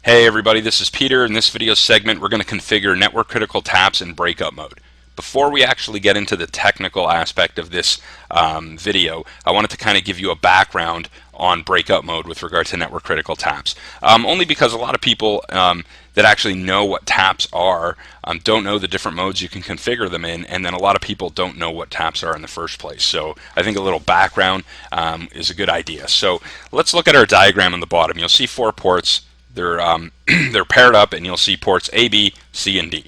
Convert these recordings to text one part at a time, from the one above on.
Hey everybody, this is Peter. In this video segment, we're going to configure network critical taps in breakout mode. Before we actually get into the technical aspect of this video, I wanted to kind of give you a background on breakout mode with regard to network critical taps. Only because a lot of people that actually know what taps are don't know the different modes you can configure them in, and then a lot of people don't know what taps are in the first place. So I think a little background is a good idea. So let's look at our diagram on the bottom. You'll see 4 ports. They're they're paired up, and you'll see ports A, B, C, and D.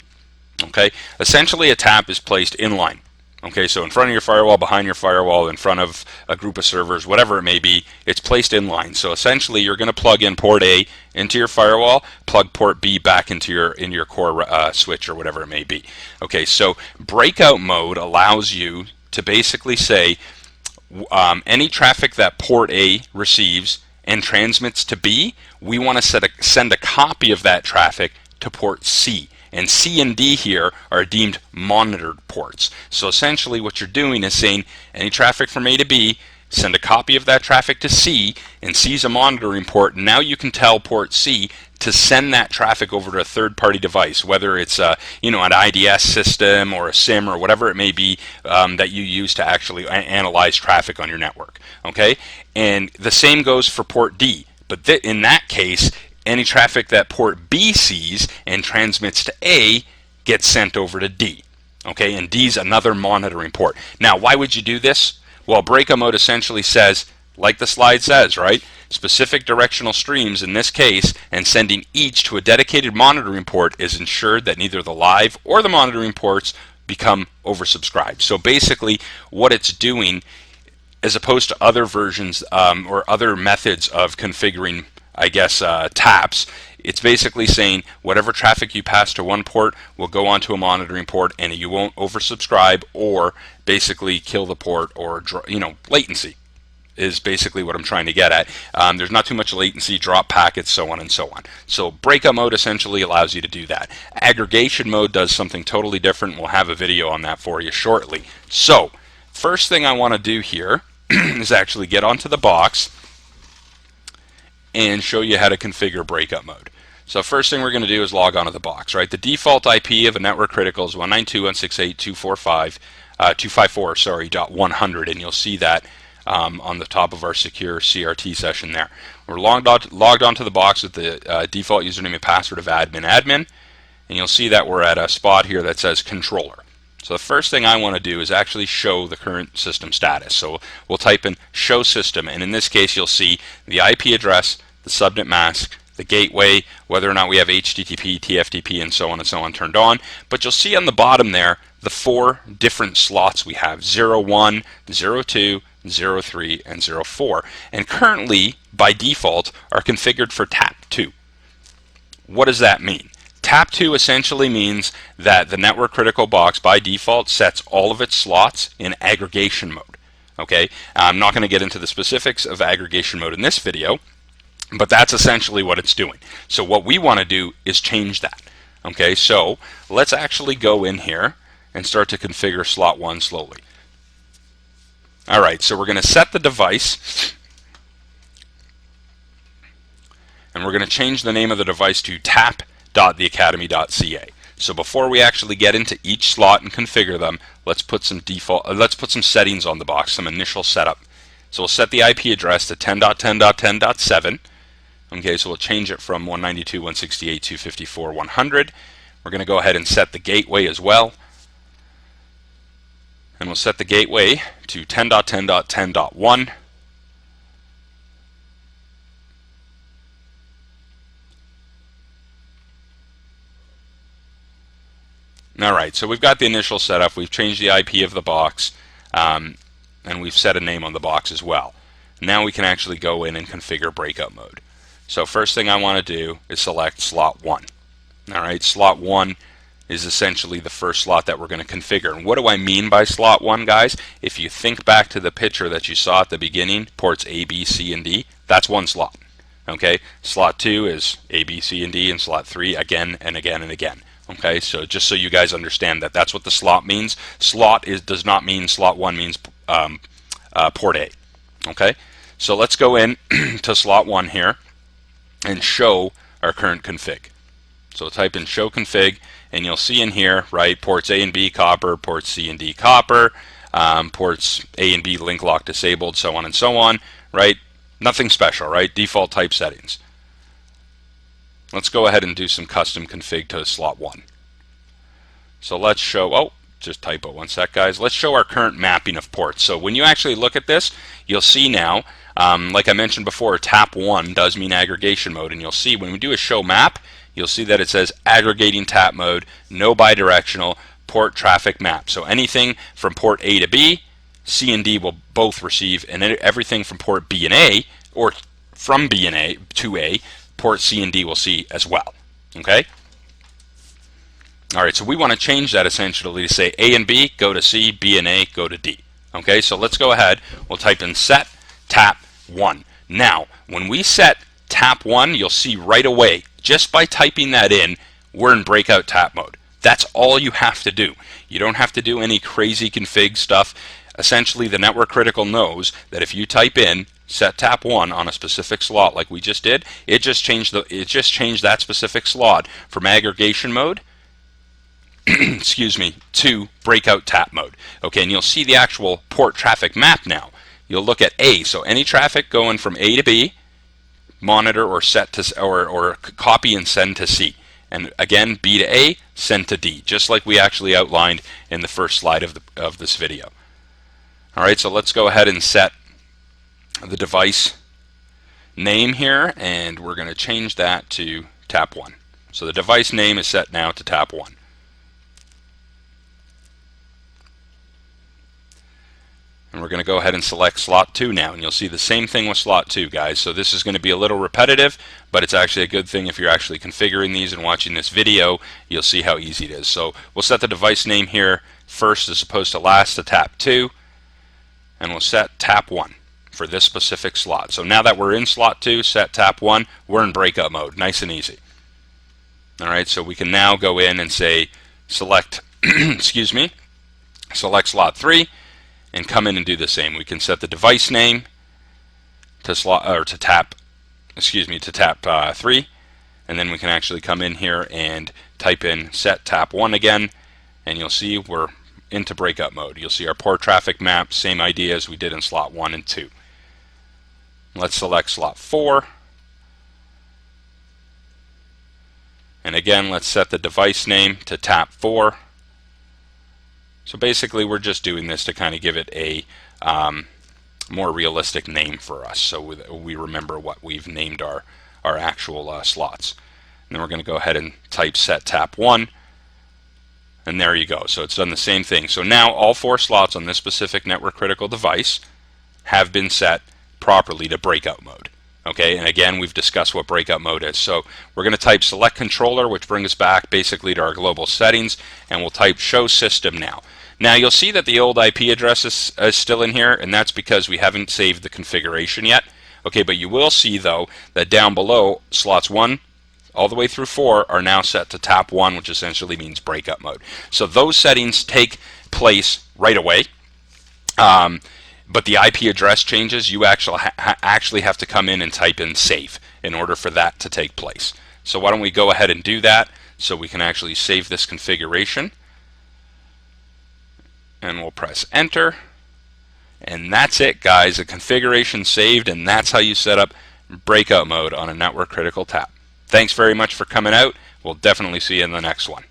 Okay, essentially a tap is placed in line. Okay, so in front of your firewall, behind your firewall, in front of a group of servers, whatever it may be, it's placed in line. So essentially, you're going to plug in port A into your firewall, plug port B back into your core switch or whatever it may be. Okay, so breakout mode allows you to basically say any traffic that port A receives and transmits to B, we want to send a copy of that traffic to port C. And C and D here are deemed monitored ports. So essentially what you're doing is saying any traffic from A to B, send a copy of that traffic to C, and C's a monitoring port. Now you can tell port C to send that traffic over to a third-party device, whether it's an IDS system or a SIM or whatever it may be that you use to actually analyze traffic on your network. Okay, and the same goes for port D. But in that case, any traffic that port B sees and transmits to A gets sent over to D. Okay, and D's another monitoring port. Now, why would you do this? Well, breakout mode essentially says, like the slide says, right? Specific directional streams in this case, and sending each to a dedicated monitoring port is ensured that neither the live or the monitoring ports become oversubscribed. So basically, what it's doing, as opposed to other versions or other methods of configuring, I guess, taps, it's basically saying whatever traffic you pass to one port will go onto a monitoring port, and you won't oversubscribe or basically kill the port, or latency is basically what I'm trying to get at. There's not too much latency, drop packets, so on and so on. So breakout mode essentially allows you to do that. Aggregation mode does something totally different. We'll have a video on that for you shortly. So first thing I want to do here is actually get onto the box and show you how to configure breakout mode. So first thing we're going to do is log onto the box, right? The default IP of a network critical is 192.168.254.100, and you'll see that on the top of our secure CRT session there. We're logged onto the box with the default username and password of admin, and you'll see that we're at a spot here that says controller. So the first thing I want to do is actually show the current system status. So we'll type in show system, and in this case you'll see the IP address, the subnet mask, the gateway, whether or not we have HTTP, TFTP, and so on turned on. But you'll see on the bottom there the 4 different slots we have: 01, 02, 03, and 04. And currently, by default, are configured for tap 2. What does that mean? Tap 2 essentially means that the network critical box by default sets all of its slots in aggregation mode. Okay, I'm not going to get into the specifics of aggregation mode in this video, but that's essentially what it's doing. So what we want to do is change that. Okay, so let's actually go in here and start to configure slot 1 slowly. Alright, so we're going to set the device, and we're going to change the name of the device to tap.theacademy.ca. So before we actually get into each slot and configure them, let's put some settings on the box, some initial setup. So we'll set the IP address to 10.10.10.7. Okay, so we'll change it from 192.168.254.100. We're going to go ahead and set the gateway as well. And we'll set the gateway to 10.10.10.1. Alright, so we've got the initial setup, we've changed the IP of the box, and we've set a name on the box as well. Now we can actually go in and configure breakout mode. So first thing I want to do is select slot 1. Alright, slot 1 is essentially the first slot that we're going to configure. And what do I mean by slot 1, guys? If you think back to the picture that you saw at the beginning, ports A, B, C, and D, that's one slot. Okay, slot 2 is A, B, C, and D, and slot 3 again and again and again. Okay, so just so you guys understand that that's what the slot means. Slot does not mean slot 1 means port A. Okay, so let's go in to slot 1 here and show our current config. So type in show config, and you'll see in here, right, ports A and B copper, ports C and D copper, ports A and B link lock disabled, so on and so on, right? Nothing special, right? Default type settings. Let's go ahead and do some custom config to slot 1. So let's show, oh, just typo, one sec guys. Let's show our current mapping of ports. So when you actually look at this, you'll see now, like I mentioned before, tap 1 does mean aggregation mode, and you'll see when we do a show map, you'll see that it says aggregating tap mode, no bidirectional, port traffic map. So anything from port A to B, C and D will both receive, and everything from port B and A, or from B and A to A, port C and D will see as well. Okay? Alright, so we want to change that essentially to say A and B go to C, B and A go to D. Okay, so let's go ahead. We'll type in set tap 1. Now, when we set tap 1, you'll see right away, just by typing that in, we're in breakout tap mode. That's all you have to do. You don't have to do any crazy config stuff. Essentially, the network critical knows that if you type in set tap 1 on a specific slot like we just did, it just changed that specific slot from aggregation mode excuse me, to breakout tap mode. Okay, and you'll see the actual port traffic map now. You'll look at A, so any traffic going from A to B, monitor or set to or copy and send to C. And again, B to A, send to D, just like we actually outlined in the first slide of this video. All right, so let's go ahead and set the device name here, and we're going to change that to tap 1. So the device name is set now to tap 1. And we're going to go ahead and select slot 2 now, and you'll see the same thing with slot 2, guys. So this is going to be a little repetitive, but it's actually a good thing if you're actually configuring these and watching this video. You'll see how easy it is. So we'll set the device name here first as opposed to last to tap 2, and we'll set tap 1 for this specific slot. So now that we're in slot 2, set tap 1, we're in breakout mode, nice and easy. All right, so we can now go in and say select, excuse me, select slot 3, and come in and do the same. We can set the device name to tap 3, and then we can actually come in here and type in set tap 1 again, and you'll see we're into breakout mode. You'll see our port traffic map, same idea as we did in slot 1 and 2. Let's select slot 4, and again let's set the device name to tap 4. So basically we're just doing this to kind of give it a more realistic name for us, so we remember what we've named our actual slots. And then we're going to go ahead and type set tap 1, and there you go. So it's done the same thing. So now all 4 slots on this specific network critical device have been set properly to breakout mode. Okay, and again we've discussed what breakout mode is. So we're going to type select controller, which brings us back basically to our global settings, and we'll type show system now. Now you'll see that the old IP address is still in here, and that's because we haven't saved the configuration yet. Okay, but you will see though that down below slots 1 all the way through 4 are now set to tap 1, which essentially means breakout mode. So those settings take place right away. But the IP address changes, you actually have to come in and type in save in order for that to take place. So why don't we go ahead and do that so we can actually save this configuration. And we'll press enter. And that's it, guys. The configuration saved, and that's how you set up breakout mode on a network critical tap. Thanks very much for coming out. We'll definitely see you in the next one.